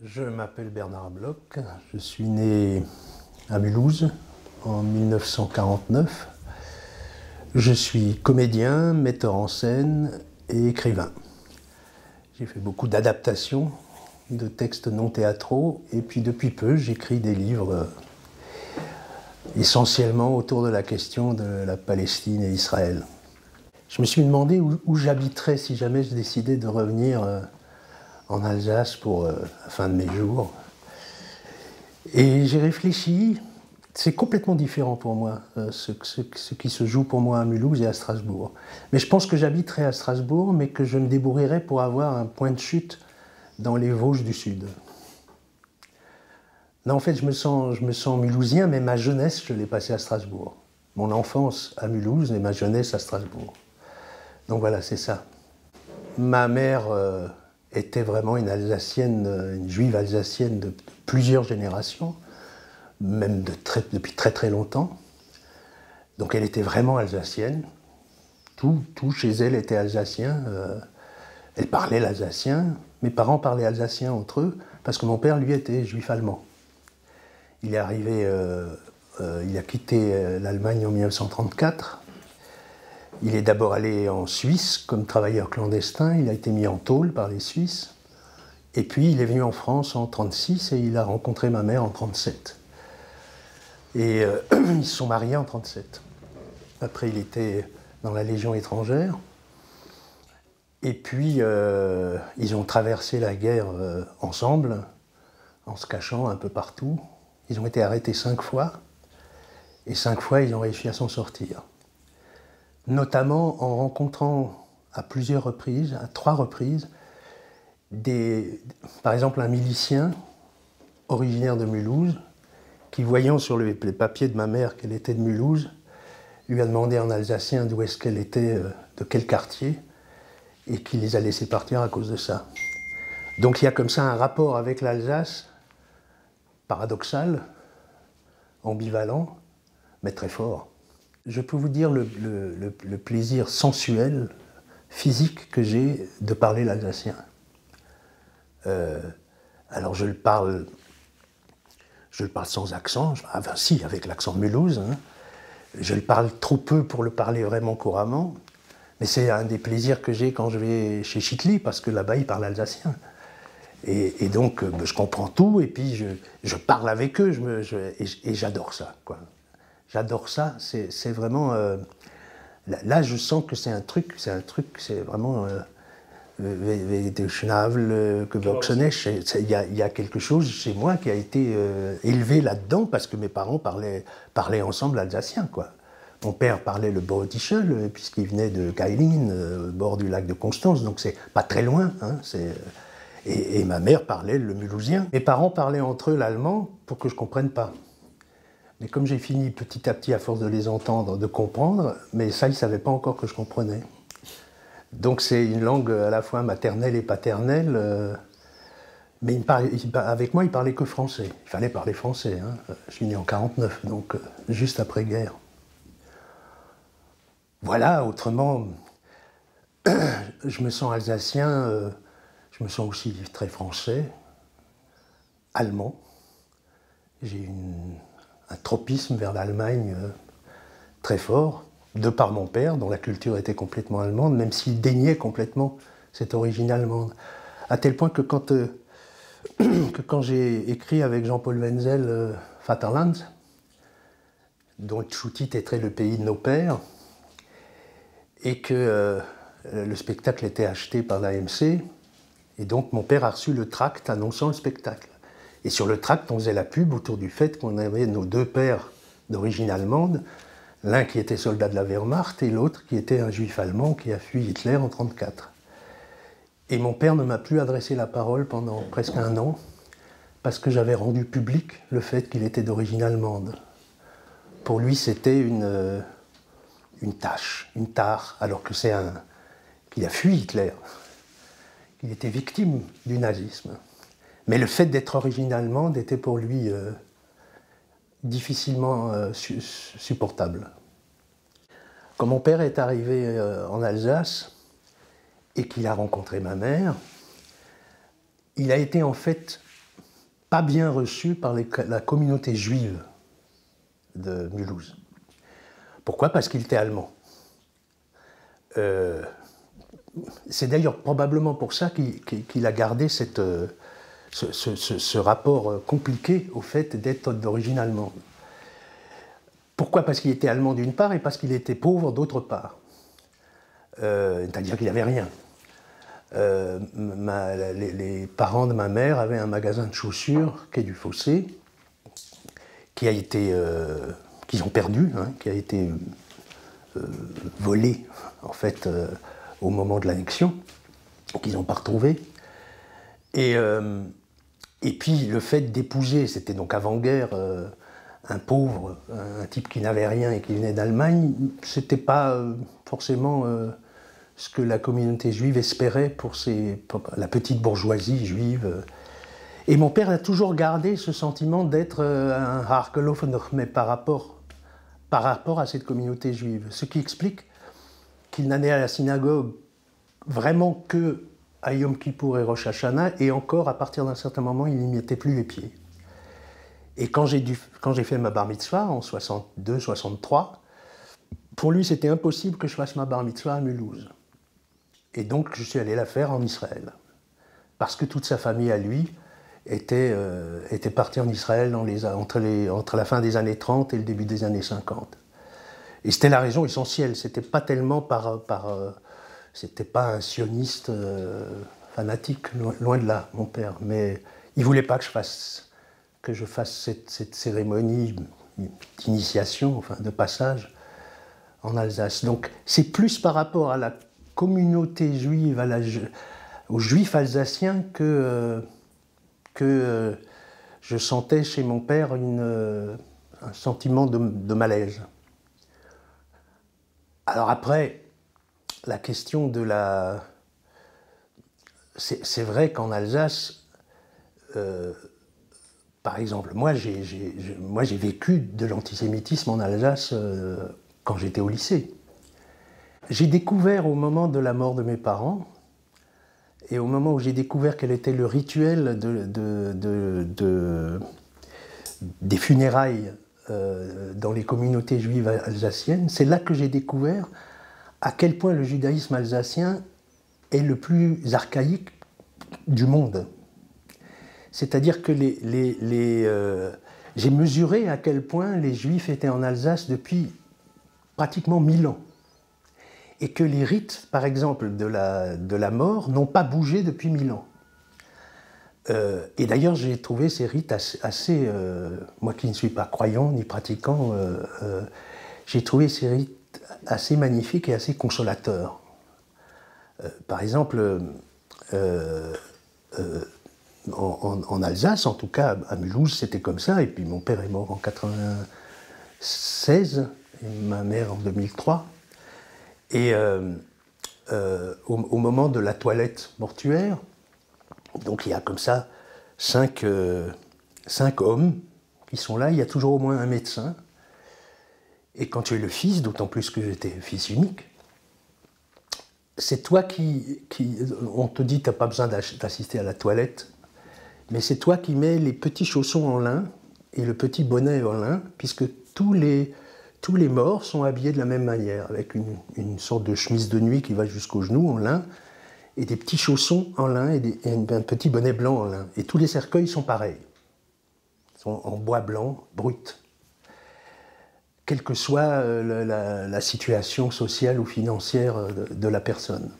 Je m'appelle Bernard Bloch, je suis né à Mulhouse en 1949. Je suis comédien, metteur en scène et écrivain. J'ai fait beaucoup d'adaptations de textes non théâtraux et puis depuis peu j'écris des livres essentiellement autour de la question de la Palestine et Israël. Je me suis demandé où j'habiterais si jamais je décidais de revenir en Alsace pour la fin de mes jours. Et j'ai réfléchi, c'est complètement différent pour moi, ce qui se joue pour moi à Mulhouse et à Strasbourg. Mais je pense que j'habiterai à Strasbourg, mais que je me débrouillerai pour avoir un point de chute dans les Vosges du Sud. Non, en fait, je me sens mulhousien, mais ma jeunesse, je l'ai passée à Strasbourg. Mon enfance à Mulhouse et ma jeunesse à Strasbourg. Donc voilà, c'est ça. Ma mère était vraiment une Alsacienne, une juive alsacienne de plusieurs générations, même depuis très très longtemps. Donc elle était vraiment alsacienne. Tout chez elle était alsacien. Elle parlait l'alsacien. Mes parents parlaient alsacien entre eux, parce que mon père, lui, était juif allemand. Il est arrivé, il a quitté l'Allemagne en 1934. Il est d'abord allé en Suisse comme travailleur clandestin, il a été mis en tôle par les Suisses. Et puis il est venu en France en 1936 et il a rencontré ma mère en 1937. Et ils se sont mariés en 1937. Après il était dans la Légion étrangère. Et puis ils ont traversé la guerre ensemble, en se cachant un peu partout. Ils ont été arrêtés 5 fois. Et 5 fois ils ont réussi à s'en sortir. Notamment en rencontrant à plusieurs reprises, à 3 reprises, par exemple un milicien originaire de Mulhouse, qui voyant sur les papiers de ma mère qu'elle était de Mulhouse, lui a demandé en alsacien d'où est-ce qu'elle était, de quel quartier, et qui les a laissés partir à cause de ça. Donc il y a comme ça un rapport avec l'Alsace, paradoxal, ambivalent, mais très fort. Je peux vous dire le plaisir sensuel, physique que j'ai de parler l'alsacien. Alors je le parle sans accent, enfin si, avec l'accent de Mulhouse. Hein. Je le parle trop peu pour le parler vraiment couramment, mais c'est un des plaisirs que j'ai quand je vais chez Chitli, parce que là-bas ils parlent alsacien. Et donc je comprends tout, et puis je parle avec eux, et j'adore ça, quoi. J'adore ça, c'est vraiment... là, je sens que c'est vraiment... de Schnabel, il y a quelque chose chez moi qui a été élevé là-dedans, parce que mes parents parlaient ensemble alsacien, quoi. Mon père parlait le Bordische, puisqu'il venait de Geilingen, au bord du lac de Constance, donc c'est pas très loin, hein, et ma mère parlait le mulhousien. Mes parents parlaient entre eux l'allemand pour que je comprenne pas. Mais comme j'ai fini petit à petit, à force de les entendre, de comprendre, mais ça, ils ne savaient pas encore que je comprenais. Donc c'est une langue à la fois maternelle et paternelle, mais avec moi, ils ne parlaient que français. Il fallait parler français. Hein. Je suis né en 1949, donc juste après-guerre. Voilà, autrement, je me sens alsacien, je me sens aussi très français, allemand. J'ai un tropisme vers l'Allemagne très fort, de par mon père, dont la culture était complètement allemande, même s'il déniait complètement cette origine allemande. À tel point que quand j'ai écrit avec Jean-Paul Wenzel Vaterland, dont Tschutit était le pays de nos pères, et que le spectacle était acheté par l'AMC, et donc mon père a reçu le tract annonçant le spectacle. Et sur le tract, on faisait la pub autour du fait qu'on avait nos 2 pères d'origine allemande, l'un qui était soldat de la Wehrmacht et l'autre qui était un juif allemand qui a fui Hitler en 1934. Et mon père ne m'a plus adressé la parole pendant presque 1 an, parce que j'avais rendu public le fait qu'il était d'origine allemande. Pour lui, c'était une tâche, une tare, alors que qu'il a fui Hitler, qu'il était victime du nazisme. Mais le fait d'être d'origine allemande était pour lui difficilement supportable. Quand mon père est arrivé en Alsace et qu'il a rencontré ma mère, il a été en fait pas bien reçu par la communauté juive de Mulhouse. Pourquoi? Parce qu'il était allemand. C'est d'ailleurs probablement pour ça qu'il a gardé ce rapport compliqué au fait d'être d'origine allemande. Pourquoi? Parce qu'il était allemand d'une part et parce qu'il était pauvre d'autre part. C'est-à-dire qu'il n'avait rien. Les parents de ma mère avaient un magasin de chaussures quai du Fossé, qui a été, qu'ils ont perdu, hein, qui a été volé en fait au moment de l'annexion, qu'ils n'ont pas retrouvé. Et puis le fait d'épouser, c'était donc avant-guerre, un pauvre, un type qui n'avait rien et qui venait d'Allemagne, c'était pas forcément ce que la communauté juive espérait pour la petite bourgeoisie juive. Et mon père a toujours gardé ce sentiment d'être un Harkelofener, mais par rapport à cette communauté juive. Ce qui explique qu'il n'allait à la synagogue vraiment que à Yom Kippour et Rosh Hashanah, et encore, à partir d'un certain moment, il n'y mettait plus les pieds. Et quand j'ai fait ma bar mitzvah, en 62-63, pour lui, c'était impossible que je fasse ma bar mitzvah à Mulhouse. Et donc, je suis allé la faire en Israël. Parce que toute sa famille, à lui, était partie en Israël entre la fin des années 30 et le début des années 50. Et c'était la raison essentielle. C'était pas tellement c'était pas un sioniste fanatique, loin de là, mon père. Mais il voulait pas que je fasse cette cérémonie d'initiation, enfin de passage en Alsace. Donc c'est plus par rapport à la communauté juive, aux juifs alsaciens que je sentais chez mon père un sentiment de malaise. Alors après, la question de la... C'est vrai qu'en Alsace, par exemple, moi j'ai vécu de l'antisémitisme en Alsace quand j'étais au lycée. J'ai découvert au moment de la mort de mes parents, et au moment où j'ai découvert quel était le rituel des funérailles dans les communautés juives alsaciennes, c'est là que j'ai découvert à quel point le judaïsme alsacien est le plus archaïque du monde. C'est-à-dire que j'ai mesuré à quel point les Juifs étaient en Alsace depuis pratiquement 1000 ans. Et que les rites, par exemple, de la mort, n'ont pas bougé depuis 1000 ans. Et d'ailleurs, j'ai trouvé ces rites assez moi qui ne suis pas croyant ni pratiquant, j'ai trouvé ces rites assez magnifiques et assez consolateurs. Par exemple, en Alsace, en tout cas à Mulhouse, c'était comme ça, et puis mon père est mort en 1996, et ma mère en 2003, et au moment de la toilette mortuaire, donc il y a comme ça 5 hommes qui sont là, il y a toujours au moins un médecin, et quand tu es le fils, d'autant plus que j'étais fils unique, c'est toi on te dit tu n'as pas besoin d'assister à la toilette, mais c'est toi qui mets les petits chaussons en lin et le petit bonnet en lin, puisque tous les morts sont habillés de la même manière, avec une sorte de chemise de nuit qui va jusqu'aux genoux en lin, et des petits chaussons en lin et un petit bonnet blanc en lin. Et tous les cercueils sont pareils, ils sont en bois blanc, brut. Quelle que soit la situation sociale ou financière de la personne.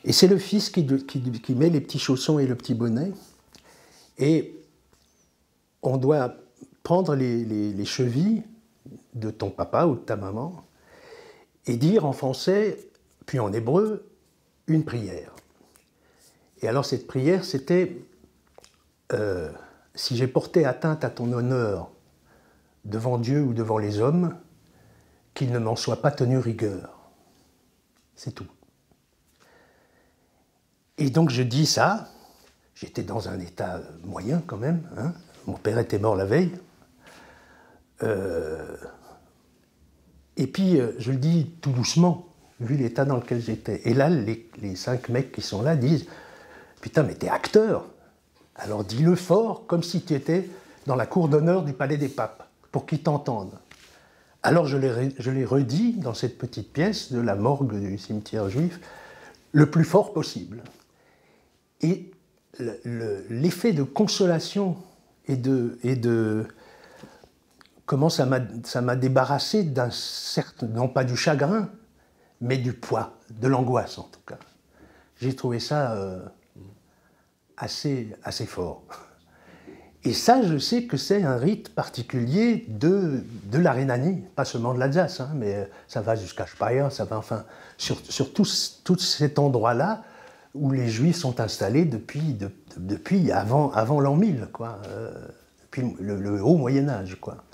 Et c'est le fils qui met les petits chaussons et le petit bonnet, et on doit prendre les chevilles de ton papa ou de ta maman et dire en français, puis en hébreu, une prière. Et alors cette prière, c'était si j'ai porté atteinte à ton honneur devant Dieu ou devant les hommes, qu'il ne m'en soit pas tenu rigueur. C'est tout. Et donc je dis ça, j'étais dans un état moyen quand même, hein. Mon père était mort la veille, et puis je le dis tout doucement, vu l'état dans lequel j'étais. Et là, les 5 mecs qui sont là disent « Putain, mais t'es acteur !» Alors dis-le fort, comme si tu étais dans la cour d'honneur du palais des papes, pour qu'ils t'entendent. Alors je l'ai redit dans cette petite pièce de la morgue du cimetière juif, le plus fort possible. Et l'effet de consolation et de comment ça m'a débarrassé d'un certain, non pas du chagrin, mais du poids, de l'angoisse en tout cas. J'ai trouvé ça assez fort. Et ça, je sais que c'est un rite particulier de la Rhénanie, pas seulement de l'Alsace, hein, mais ça va jusqu'à Speyer, ça va enfin sur tout cet endroit-là où les Juifs sont installés depuis avant l'an 1000, quoi, depuis le haut Moyen-Âge, quoi.